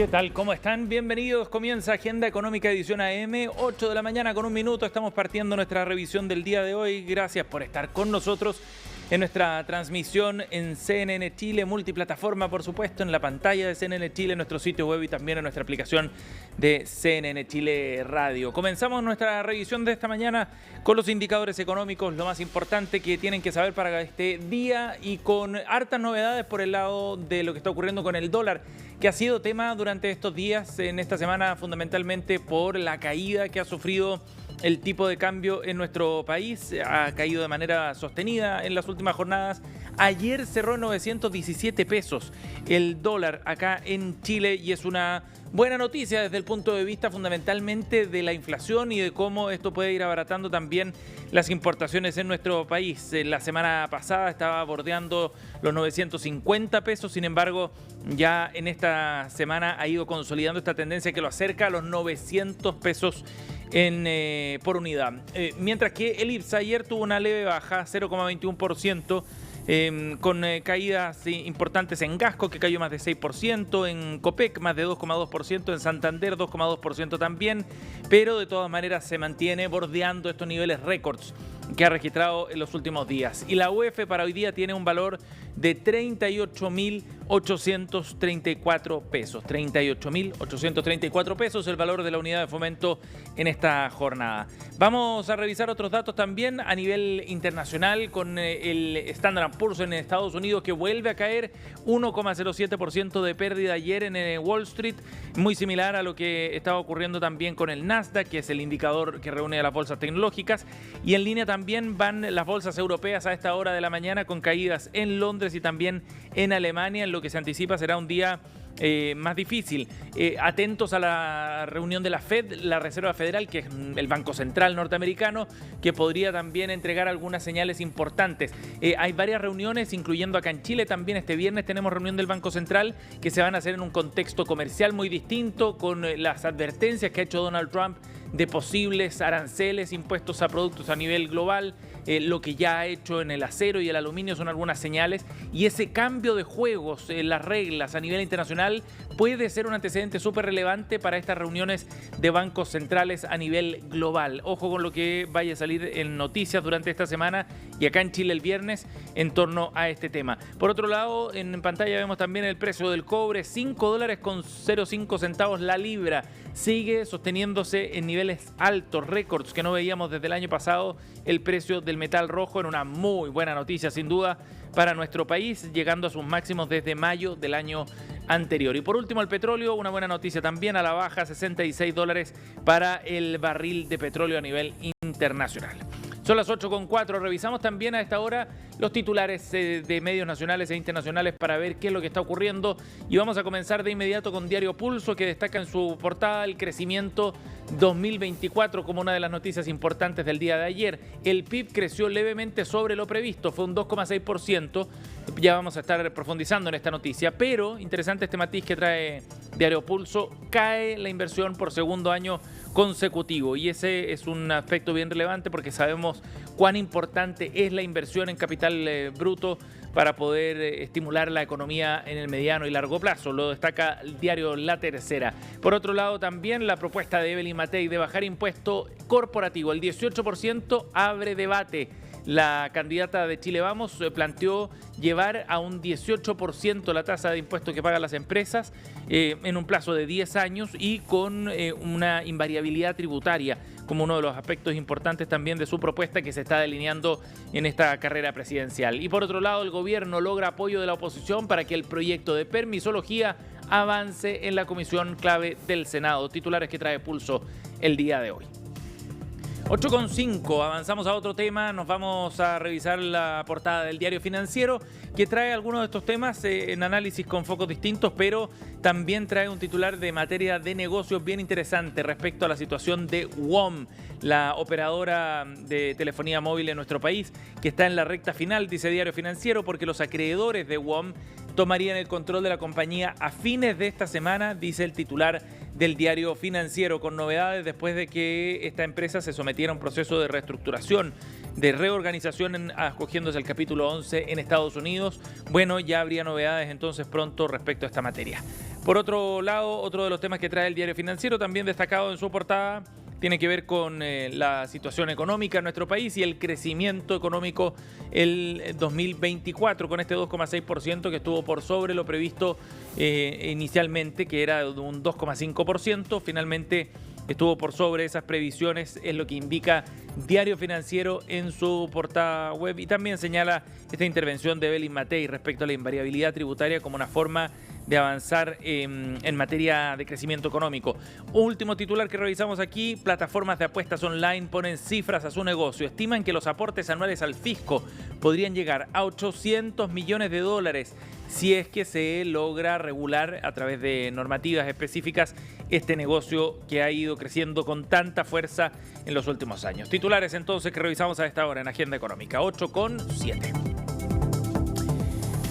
¿Qué tal? ¿Cómo están? Bienvenidos. Comienza Agenda Económica edición AM, 8 de la mañana con un minuto. Estamos partiendo nuestra revisión del día de hoy. Gracias por estar con nosotros en nuestra transmisión en CNN Chile, multiplataforma, por supuesto, en la pantalla de CNN Chile, en nuestro sitio web y también en nuestra aplicación de CNN Chile Radio. Comenzamos nuestra revisión de esta mañana con los indicadores económicos, lo más importante que tienen que saber para este día y con hartas novedades por el lado de lo que está ocurriendo con el dólar, que ha sido tema durante estos días, en esta semana, fundamentalmente por la caída que ha sufrido el tipo de cambio en nuestro país. Ha caído de manera sostenida en las últimas jornadas. Ayer cerró en 917 pesos el dólar acá en Chile y es una buena noticia desde el punto de vista fundamentalmente de la inflación y de cómo esto puede ir abaratando también las importaciones en nuestro país. La semana pasada estaba bordeando los 950 pesos, sin embargo, ya en esta semana ha ido consolidando esta tendencia que lo acerca a los 900 pesos por unidad. Mientras que el IPSA ayer tuvo una leve baja, 0,21%, con caídas importantes en Gasco, que cayó más de 6%, en Copec más de 2,2%, en Santander 2,2% también, pero de todas maneras se mantiene bordeando estos niveles récords que ha registrado en los últimos días. Y la UF para hoy día tiene un valor de 38.834 pesos. 38.834 pesos el valor de la unidad de fomento en esta jornada. Vamos a revisar otros datos también a nivel internacional con el Standard & Poor's en Estados Unidos, que vuelve a caer 1,07% de pérdida ayer en Wall Street, muy similar a lo que estaba ocurriendo también con el Nasdaq, que es el indicador que reúne a las bolsas tecnológicas, y en línea también van las bolsas europeas a esta hora de la mañana con caídas en Londres y también en Alemania, en lo que se anticipa será un día más difícil. Atentos a la reunión de la Fed, la Reserva Federal, que es el Banco Central norteamericano, que podría también entregar algunas señales importantes. Hay varias reuniones, incluyendo acá en Chile también este viernes tenemos reunión del Banco Central, que se van a hacer en un contexto comercial muy distinto, con las advertencias que ha hecho Donald Trump de posibles aranceles impuestos a productos a nivel global. Lo que ya ha hecho en el acero y el aluminio son algunas señales, y ese cambio de juegos, las reglas a nivel internacional puede ser un antecedente súper relevante para estas reuniones de bancos centrales a nivel global. Ojo con lo que vaya a salir en noticias durante esta semana y acá en Chile el viernes en torno a este tema. Por otro lado, en pantalla vemos también el precio del cobre, $5.05 la libra. Sigue sosteniéndose en niveles altos, récords que no veíamos desde el año pasado. El precio del metal rojo en una muy buena noticia, sin duda, para nuestro país, llegando a sus máximos desde mayo del año anterior. Y por último, el petróleo, una buena noticia también a la baja, $66 para el barril de petróleo a nivel internacional. Son las 8:04. Revisamos también a esta hora los titulares de medios nacionales e internacionales para ver qué es lo que está ocurriendo. Y vamos a comenzar de inmediato con Diario Pulso, que destaca en su portada el crecimiento 2024 como una de las noticias importantes del día de ayer. El PIB creció levemente sobre lo previsto, fue un 2,6%. Ya vamos a estar profundizando en esta noticia, pero interesante este matiz que trae Diario Pulso: cae la inversión por segundo año consecutivo, y ese es un aspecto bien relevante porque sabemos cuán importante es la inversión en capital bruto para poder estimular la economía en el mediano y largo plazo. Lo destaca el diario La Tercera. Por otro lado, también la propuesta de Evelyn Matei de bajar impuesto corporativo, el 18%, abre debate. La candidata de Chile Vamos planteó llevar a un 18% la tasa de impuestos que pagan las empresas en un plazo de 10 años y con una invariabilidad tributaria como uno de los aspectos importantes también de su propuesta que se está delineando en esta carrera presidencial. Y por otro lado, el gobierno logra apoyo de la oposición para que el proyecto de permisología avance en la comisión clave del Senado. Titulares que trae Pulso el día de hoy. 8:05, avanzamos a otro tema, nos vamos a revisar la portada del Diario Financiero, que trae algunos de estos temas en análisis con focos distintos, pero también trae un titular de materia de negocios bien interesante respecto a la situación de WOM, la operadora de telefonía móvil en nuestro país, que está en la recta final, dice Diario Financiero, porque los acreedores de WOM tomarían el control de la compañía a fines de esta semana, dice el titular del Diario Financiero, con novedades después de que esta empresa se sometiera a un proceso de reestructuración, de reorganización acogiéndose al capítulo 11 en Estados Unidos. Bueno, ya habría novedades entonces pronto respecto a esta materia. Por otro lado, otro de los temas que trae el Diario Financiero, también destacado en su portada, tiene que ver con la situación económica en nuestro país y el crecimiento económico el 2024, con este 2,6% que estuvo por sobre lo previsto inicialmente, que era de un 2,5%. Finalmente estuvo por sobre esas previsiones, es lo que indica Diario Financiero en su portada web, y también señala esta intervención de Belín Matei respecto a la invariabilidad tributaria como una forma de avanzar en materia de crecimiento económico. Último titular que revisamos aquí: plataformas de apuestas online ponen cifras a su negocio. Estiman que los aportes anuales al fisco podrían llegar a 800 millones de dólares si es que se logra regular a través de normativas específicas este negocio que ha ido creciendo con tanta fuerza en los últimos años. Titulares entonces que revisamos a esta hora en Agenda Económica, 8:07.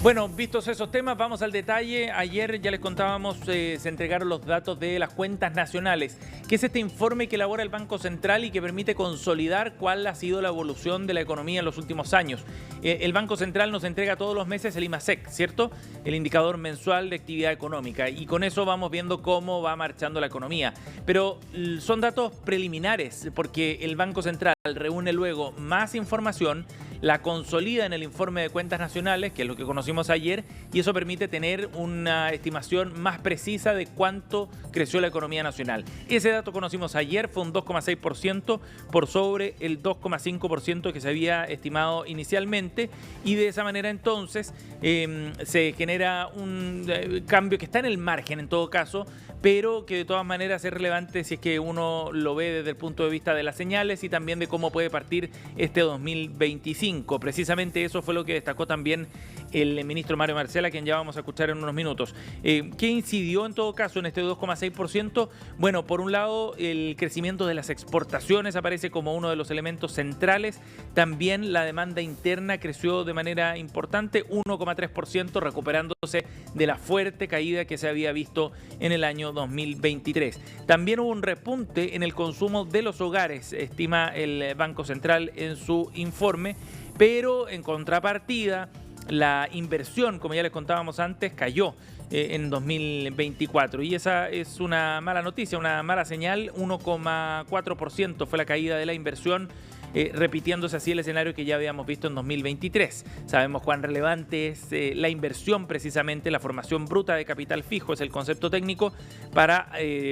Bueno, vistos esos temas, vamos al detalle. Ayer ya les contábamos, se entregaron los datos de las cuentas nacionales, que es este informe que elabora el Banco Central y que permite consolidar cuál ha sido la evolución de la economía en los últimos años. El Banco Central nos entrega todos los meses el IMASEC, ¿cierto? El indicador mensual de actividad económica, y con eso vamos viendo cómo va marchando la economía. Pero son datos preliminares, porque el Banco Central reúne luego más información, la consolida en el informe de cuentas nacionales, que es lo que conocimos ayer, y eso permite tener una estimación más precisa de cuánto creció la economía nacional. Ese dato conocimos ayer, fue un 2,6% por sobre el 2,5% que se había estimado inicialmente, y de esa manera entonces se genera un cambio que está en el margen en todo caso, pero que de todas maneras es relevante si es que uno lo ve desde el punto de vista de las señales y también de cómo puede partir este 2025. Precisamente eso fue lo que destacó también el ministro Mario Marcel, a quien ya vamos a escuchar en unos minutos. ¿Qué incidió en todo caso en este 2,6%? Bueno, por un lado, el crecimiento de las exportaciones aparece como uno de los elementos centrales. También la demanda interna creció de manera importante, 1,3%, recuperándose de la fuerte caída que se había visto en el año 2023. También hubo un repunte en el consumo de los hogares, estima el Banco Central en su informe, pero en contrapartida, la inversión, como ya les contábamos antes, cayó en 2024, y esa es una mala noticia, una mala señal. 1,4% fue la caída de la inversión, repitiéndose así el escenario que ya habíamos visto en 2023. Sabemos cuán relevante es la inversión, precisamente la formación bruta de capital fijo, es el concepto técnico para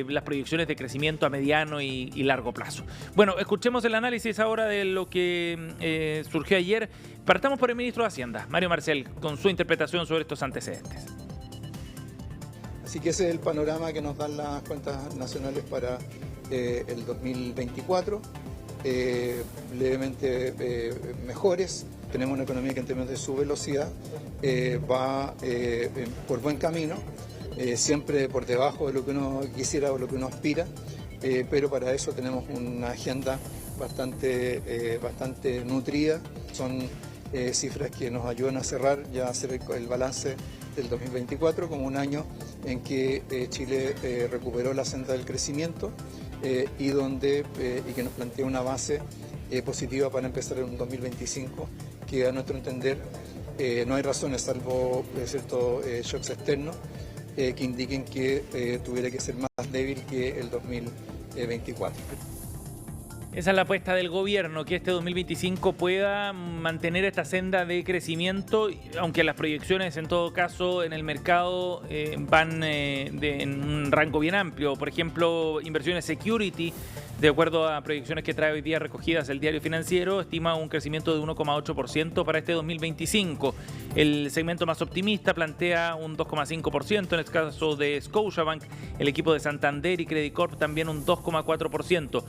las proyecciones de crecimiento a mediano y largo plazo. Bueno, escuchemos el análisis ahora de lo que surgió ayer. Partamos por el ministro de Hacienda, Mario Marcel, con su interpretación sobre estos antecedentes. Así que ese es el panorama que nos dan las cuentas nacionales para el 2024. Levemente mejores. Tenemos una economía que en términos de su velocidad va por buen camino, siempre por debajo de lo que uno quisiera o lo que uno aspira, pero para eso tenemos una agenda bastante nutrida. Son cifras que nos ayudan a cerrar, ya a hacer el balance del 2024 como un año en que Chile recuperó la senda del crecimiento y que nos plantea una base positiva para empezar en un 2025 que, a nuestro entender, no hay razones, salvo ciertos shocks externos, que indiquen que tuviera que ser más débil que el 2024. Esa es la apuesta del gobierno, que este 2025 pueda mantener esta senda de crecimiento, aunque las proyecciones en todo caso en el mercado van en un rango bien amplio. Por ejemplo, inversiones security, de acuerdo a proyecciones que trae hoy día recogidas el Diario Financiero, estima un crecimiento de 1,8% para este 2025. El segmento más optimista plantea un 2,5%, en el caso de Scotiabank, el equipo de Santander y Credit Corp también un 2,4%,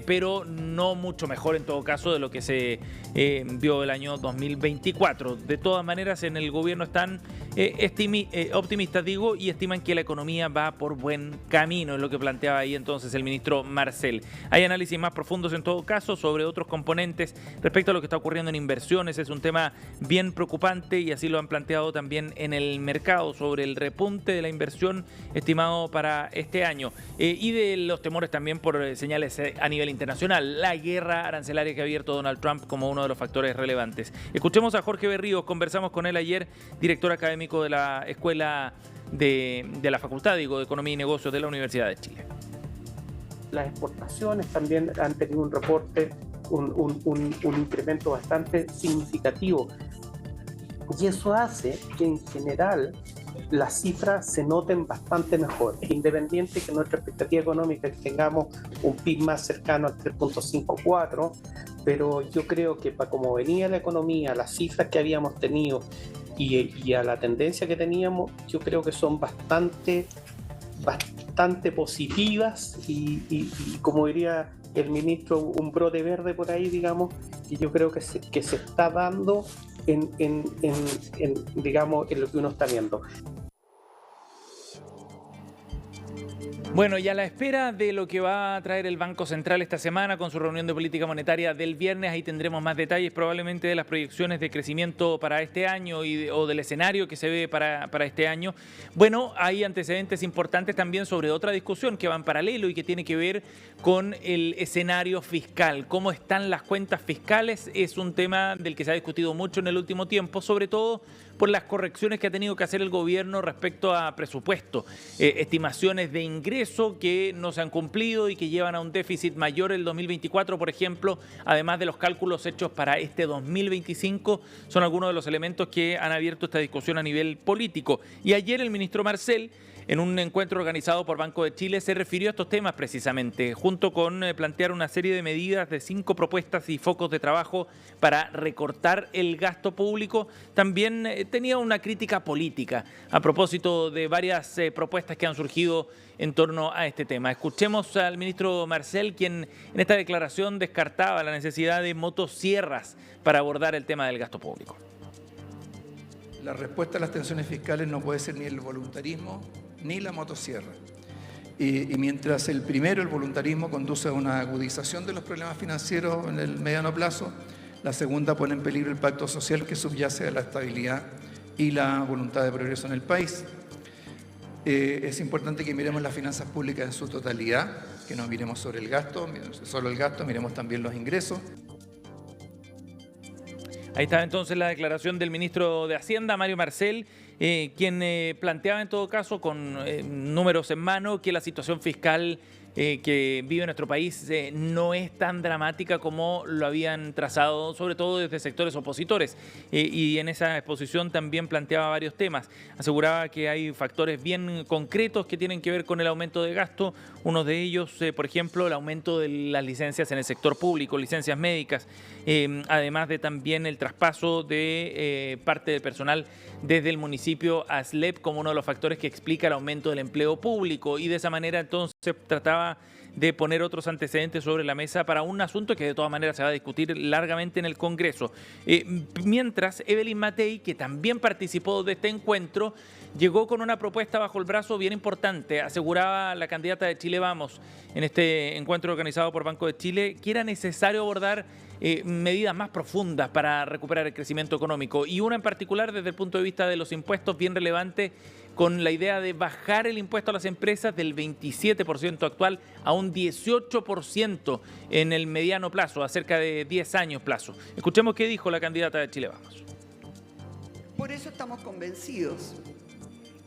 pero no mucho mejor en todo caso de lo que se vio el año 2024. De todas maneras, en el gobierno están optimistas, y estiman que la economía va por buen camino, es lo que planteaba ahí entonces el ministro Marcel. Hay análisis más profundos en todo caso sobre otros componentes respecto a lo que está ocurriendo en inversiones. Es un tema bien preocupante y así lo han planteado también en el mercado, sobre el repunte de la inversión estimado para este año y de los temores también por señales a nivel internacional. La guerra arancelaria que ha abierto Donald Trump como uno de los factores relevantes. Escuchemos a Jorge Berríos, conversamos con él ayer, director académico de la Escuela de la Facultad, digo, de Economía y Negocios de la Universidad de Chile. Las exportaciones también han tenido un reporte, un incremento bastante significativo. Y eso hace que en general las cifras se noten bastante mejor. Es independiente que nuestra expectativa económica es que tengamos un PIB más cercano al 3.54, pero yo creo que para como venía la economía, las cifras que habíamos tenido y a la tendencia que teníamos, yo creo que son bastante positivas y como diría el ministro, un brote verde por ahí, digamos, y yo creo que se está dando digamos, en lo que uno está viendo. Bueno, y a la espera de lo que va a traer el Banco Central esta semana con su reunión de política monetaria del viernes, ahí tendremos más detalles probablemente de las proyecciones de crecimiento para este año o del escenario que se ve para este año. Bueno, hay antecedentes importantes también sobre otra discusión que va en paralelo y que tiene que ver con el escenario fiscal. ¿Cómo están las cuentas fiscales? Es un tema del que se ha discutido mucho en el último tiempo, sobre todo por las correcciones que ha tenido que hacer el gobierno respecto a presupuesto, estimaciones de ingreso que no se han cumplido y que llevan a un déficit mayor el 2024, por ejemplo, además de los cálculos hechos para este 2025, son algunos de los elementos que han abierto esta discusión a nivel político. Y ayer el ministro Marcel, en un encuentro organizado por Banco de Chile, se refirió a estos temas precisamente, junto con plantear una serie de medidas de 5 propuestas y focos de trabajo para recortar el gasto público. También tenía una crítica política a propósito de varias propuestas que han surgido en torno a este tema. Escuchemos al ministro Marcel, quien en esta declaración descartaba la necesidad de motosierras para abordar el tema del gasto público. La respuesta a las tensiones fiscales no puede ser ni el voluntarismo ni la motosierra. Y mientras el primero, el voluntarismo, conduce a una agudización de los problemas financieros en el mediano plazo, la segunda pone en peligro el pacto social que subyace a la estabilidad y la voluntad de progreso en el país. Es importante que miremos las finanzas públicas en su totalidad, que no miremos solo el gasto, miremos también los ingresos. Ahí está entonces la declaración del ministro de Hacienda, Mario Marcel, quien planteaba en todo caso con números en mano que la situación fiscal que vive nuestro país no es tan dramática como lo habían trazado, sobre todo desde sectores opositores. Y en esa exposición también planteaba varios temas. Aseguraba que hay factores bien concretos que tienen que ver con el aumento de gasto. Uno de ellos, por ejemplo, el aumento de las licencias en el sector público, licencias médicas, además de también el traspaso de parte del personal desde el municipio a SLEP como uno de los factores que explica el aumento del empleo público. Y de esa manera entonces trataba de poner otros antecedentes sobre la mesa para un asunto que de todas maneras se va a discutir largamente en el Congreso. Mientras, Evelyn Matei, que también participó de este encuentro, llegó con una propuesta bajo el brazo bien importante. Aseguraba la candidata de Chile Vamos en este encuentro organizado por Banco de Chile que era necesario abordar medidas más profundas para recuperar el crecimiento económico, y una en particular desde el punto de vista de los impuestos bien relevante, con la idea de bajar el impuesto a las empresas del 27% actual a un 18% en el mediano plazo, a cerca de 10 años plazo. Escuchemos qué dijo la candidata de Chile Vamos. Por eso estamos convencidos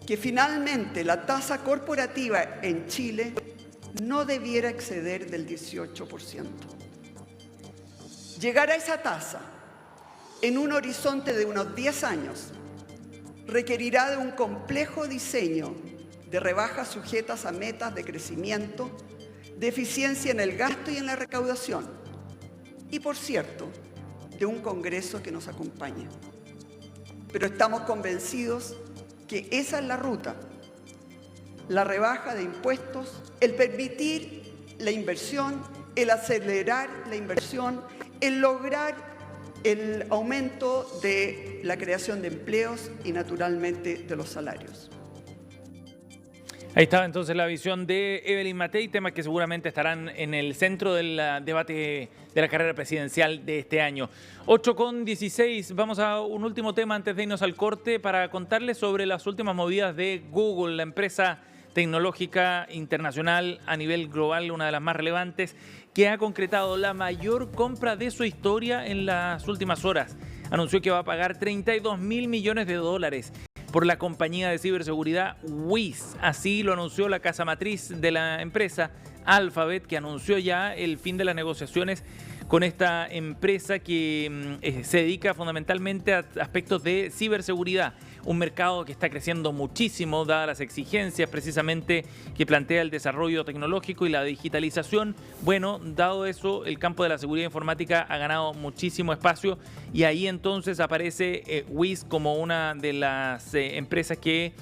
que finalmente la tasa corporativa en Chile no debiera exceder del 18%. Llegar a esa tasa en un horizonte de unos 10 años requerirá de un complejo diseño de rebajas sujetas a metas de crecimiento, de eficiencia en el gasto y en la recaudación, y por cierto, de un Congreso que nos acompañe. Pero estamos convencidos que esa es la ruta: la rebaja de impuestos, el permitir la inversión, el acelerar la inversión, el lograr el aumento de la creación de empleos y naturalmente de los salarios. Ahí estaba entonces la visión de Evelyn Matei, temas que seguramente estarán en el centro del debate de la carrera presidencial de este año. 8:16, vamos a un último tema antes de irnos al corte para contarles sobre las últimas movidas de Google, la empresa tecnológica internacional a nivel global, una de las más relevantes, que ha concretado la mayor compra de su historia en las últimas horas. Anunció que va a pagar $32.000 millones por la compañía de ciberseguridad Wiz. Así lo anunció la casa matriz de la empresa, Alphabet, que anunció ya el fin de las negociaciones con esta empresa que se dedica fundamentalmente a aspectos de ciberseguridad. Un mercado que está creciendo muchísimo, dadas las exigencias precisamente que plantea el desarrollo tecnológico y la digitalización. Bueno, dado eso, el campo de la seguridad informática ha ganado muchísimo espacio y ahí entonces aparece Wiz como una de las empresas que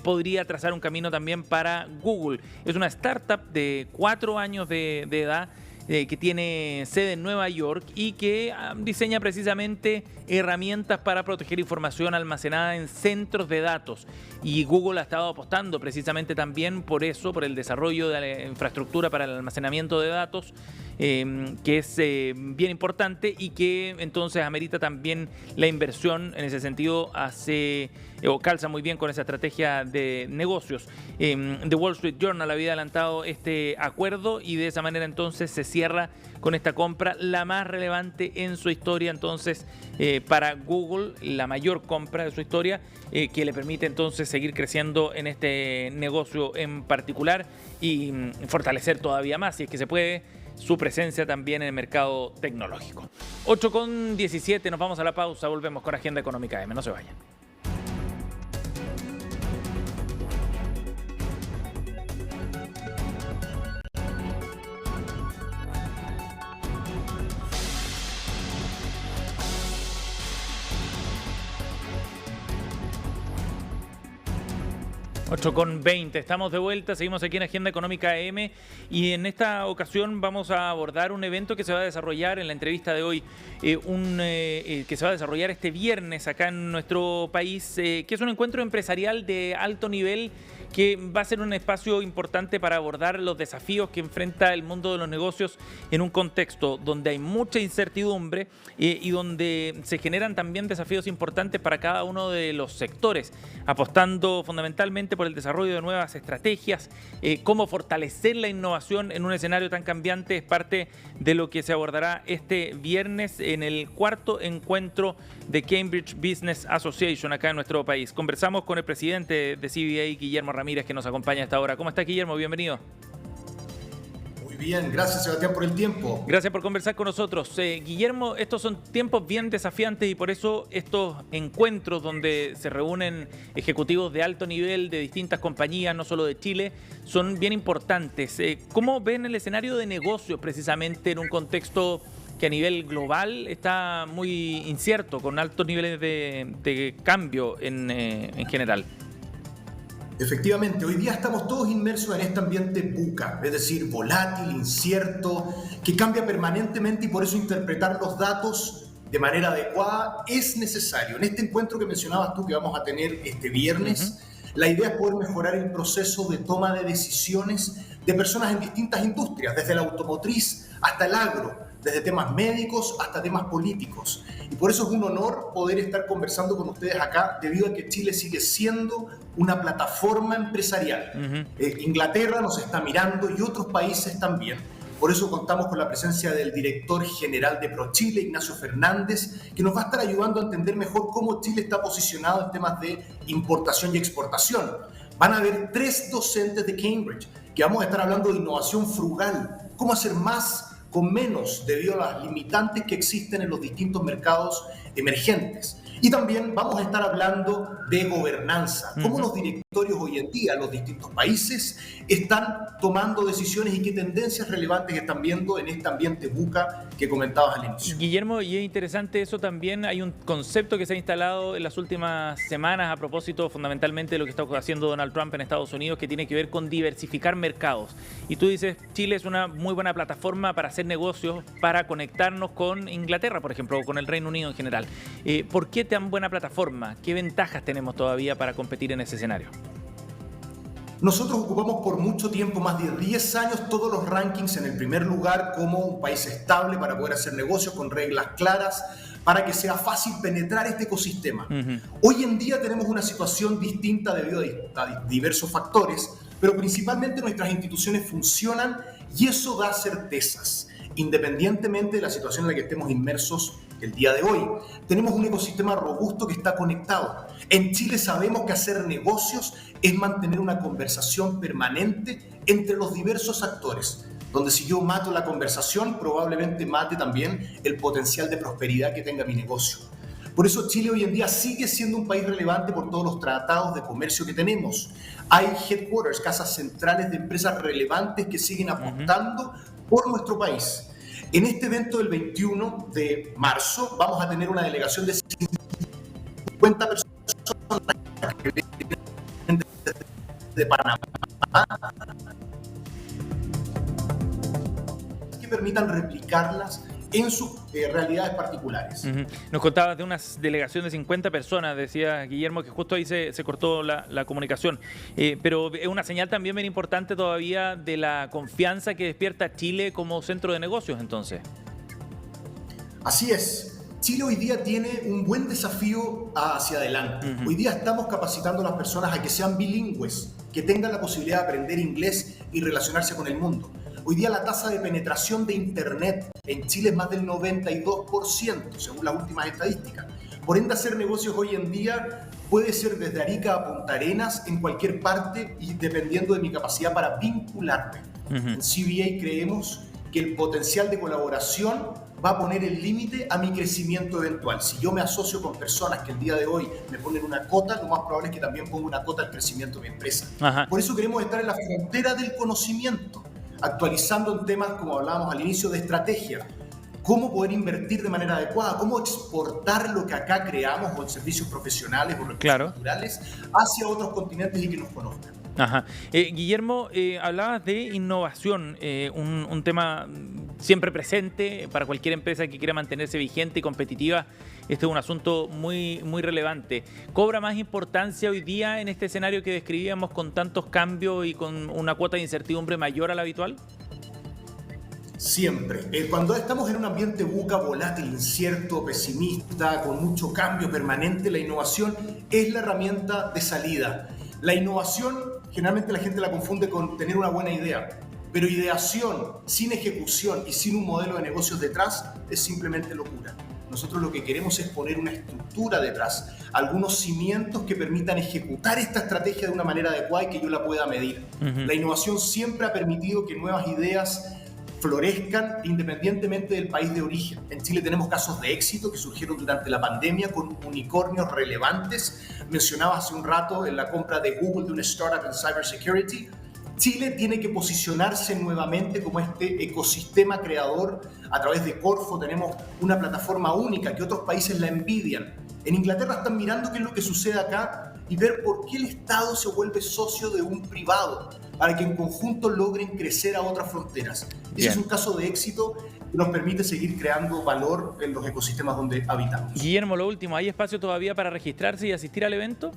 podría trazar un camino también para Google. Es una startup de 4 años de edad, que tiene sede en Nueva York y que diseña precisamente herramientas para proteger información almacenada en centros de datos. Y Google ha estado apostando precisamente también por eso, por el desarrollo de la infraestructura para el almacenamiento de datos, que es bien importante y que entonces amerita también la inversión. En ese sentido calza muy bien con esa estrategia de negocios. The Wall Street Journal había adelantado este acuerdo y de esa manera entonces se cierra con esta compra, la más relevante en su historia entonces para Google, la mayor compra de su historia, que le permite entonces seguir creciendo en este negocio en particular y fortalecer todavía más, si es que se puede, su presencia también en el mercado tecnológico. 8:17, nos vamos a la pausa, volvemos con Agenda Económica M, no se vayan. Con 20, estamos de vuelta, seguimos aquí en Agenda Económica M y en esta ocasión vamos a abordar un evento que se va a desarrollar en la entrevista de hoy, que se va a desarrollar este viernes acá en nuestro país, que es un encuentro empresarial de alto nivel que va a ser un espacio importante para abordar los desafíos que enfrenta el mundo de los negocios en un contexto donde hay mucha incertidumbre y donde se generan también desafíos importantes para cada uno de los sectores, apostando fundamentalmente por el desarrollo de nuevas estrategias, cómo fortalecer la innovación en un escenario tan cambiante. Es parte de lo que se abordará este viernes en el 4º encuentro de Cambridge Business Association acá en nuestro país. Conversamos con el presidente de CBA, Guillermo Ramírez, que nos acompaña a esta hora. ¿Cómo está, Guillermo? Bienvenido. Muy bien, gracias, Sebastián, por el tiempo. Gracias por conversar con nosotros. Guillermo, estos son tiempos bien desafiantes y por eso estos encuentros donde se reúnen ejecutivos de alto nivel de distintas compañías, no solo de Chile, son bien importantes. ¿Cómo ven el escenario de negocios precisamente en un contexto que a nivel global está muy incierto, con altos niveles de cambio en general? Efectivamente, hoy día estamos todos inmersos en este ambiente VUCA, es decir, volátil, incierto, que cambia permanentemente y por eso interpretar los datos de manera adecuada es necesario. En este encuentro que mencionabas tú que vamos a tener este viernes, la idea es poder mejorar el proceso de toma de decisiones de personas en distintas industrias, desde la automotriz hasta el agro, desde temas médicos hasta temas políticos. Y por eso es un honor poder estar conversando con ustedes acá, debido a que Chile sigue siendo una plataforma empresarial. Inglaterra nos está mirando y otros países también. Por eso contamos con la presencia del director general de ProChile, Ignacio Fernández, que nos va a estar ayudando a entender mejor cómo Chile está posicionado en temas de importación y exportación. Van a haber 3 docentes de Cambridge que vamos a estar hablando de innovación frugal, cómo hacer más con menos debido a las limitantes que existen en los distintos mercados emergentes. Y también vamos a estar hablando de gobernanza, cómo los directorios hoy en día, los distintos países, están tomando decisiones y qué tendencias relevantes están viendo en este ambiente VUCA que comentabas al inicio. Guillermo, y es interesante eso también, hay un concepto que se ha instalado en las últimas semanas a propósito fundamentalmente de lo que está haciendo Donald Trump en Estados Unidos, que tiene que ver con diversificar mercados. Y tú dices, Chile es una muy buena plataforma para hacer negocios, para conectarnos con Inglaterra, por ejemplo, o con el Reino Unido en general. ¿Por qué tan buena plataforma? ¿Qué ventajas tenemos todavía para competir en ese escenario? Nosotros ocupamos por mucho tiempo, más de 10 años, todos los rankings en el primer lugar como un país estable para poder hacer negocios con reglas claras, para que sea fácil penetrar este ecosistema. Hoy en día tenemos una situación distinta debido a diversos factores, pero principalmente nuestras instituciones funcionan y eso da certezas, independientemente de la situación en la que estemos inmersos El día de hoy tenemos un ecosistema robusto que está conectado. En Chile sabemos que hacer negocios es mantener una conversación permanente entre los diversos actores, donde si yo mato la conversación, probablemente mate también el potencial de prosperidad que tenga mi negocio. Por eso Chile hoy en día sigue siendo un país relevante por todos los tratados de comercio que tenemos. Hay headquarters, casas centrales de empresas relevantes que siguen apostando por nuestro país. En este evento del 21 de marzo vamos a tener una delegación de 50 personas que vienen de Panamá que permitan replicarlas en sus realidades particulares. Nos contabas de una delegación de 50 personas, decía Guillermo, que justo ahí se cortó la comunicación. Pero es una señal también bien importante todavía de la confianza que despierta Chile como centro de negocios, entonces. Así es. Chile hoy día tiene un buen desafío hacia adelante. Hoy día estamos capacitando a las personas a que sean bilingües, que tengan la posibilidad de aprender inglés y relacionarse con el mundo. Hoy día la tasa de penetración de Internet en Chile es más del 92%, según las últimas estadísticas. Por ende, hacer negocios hoy en día puede ser desde Arica a Punta Arenas, en cualquier parte, y dependiendo de mi capacidad para vincularme. En CBA creemos que el potencial de colaboración va a poner el límite a mi crecimiento eventual. Si yo me asocio con personas que el día de hoy me ponen una cota, lo más probable es que también ponga una cota al crecimiento de mi empresa. Por eso queremos estar en la frontera del conocimiento, actualizando en temas, como hablábamos al inicio, de estrategia. Cómo poder invertir de manera adecuada, cómo exportar lo que acá creamos, o en servicios profesionales o recursos naturales, hacia otros continentes y que nos conozcan. Guillermo, hablabas de innovación, un tema siempre presente para cualquier empresa que quiera mantenerse vigente y competitiva. Este es un asunto muy relevante. ¿Cobra más importancia hoy día en este escenario que describíamos con tantos cambios y con una cuota de incertidumbre mayor a la habitual? Siempre. Cuando estamos en un ambiente VUCA, volátil, incierto, pesimista, con mucho cambio permanente, la innovación es la herramienta de salida. La innovación, generalmente la gente la confunde con tener una buena idea, pero ideación sin ejecución y sin un modelo de negocios detrás es simplemente locura. Nosotros lo que queremos es poner una estructura detrás, algunos cimientos que permitan ejecutar esta estrategia de una manera adecuada y que yo la pueda medir. La innovación siempre ha permitido que nuevas ideas florezcan independientemente del país de origen. En Chile tenemos casos de éxito que surgieron durante la pandemia con unicornios relevantes. Mencionaba hace un rato en la compra de Google de una startup en cybersecurity. Chile tiene que posicionarse nuevamente como este ecosistema creador. A través de Corfo tenemos una plataforma única que otros países la envidian. En Inglaterra están mirando qué es lo que sucede acá y ver por qué el Estado se vuelve socio de un privado para que en conjunto logren crecer a otras fronteras. Ese es un caso de éxito que nos permite seguir creando valor en los ecosistemas donde habitamos. Guillermo, lo último, ¿hay espacio todavía para registrarse y asistir al evento?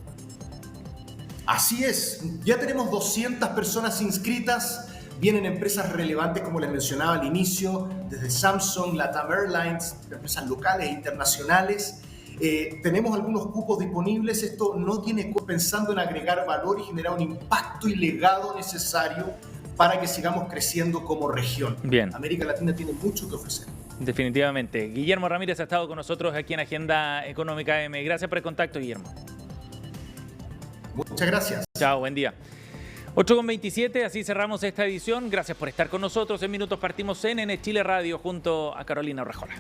Así es, ya tenemos 200 personas inscritas, vienen empresas relevantes como les mencionaba al inicio, desde Samsung, LATAM Airlines, empresas locales e internacionales. Tenemos algunos cupos disponibles, esto no tiene pensando en agregar valor y generar un impacto y legado necesario para que sigamos creciendo como región. Bien. América Latina tiene mucho que ofrecer. Definitivamente. Guillermo Ramírez ha estado con nosotros aquí en Agenda Económica AM. Gracias por el contacto, Guillermo. Muchas gracias. Chao, buen día. 8:27, así cerramos esta edición. Gracias por estar con nosotros. En minutos partimos en Chile Radio junto a Carolina Urrejola.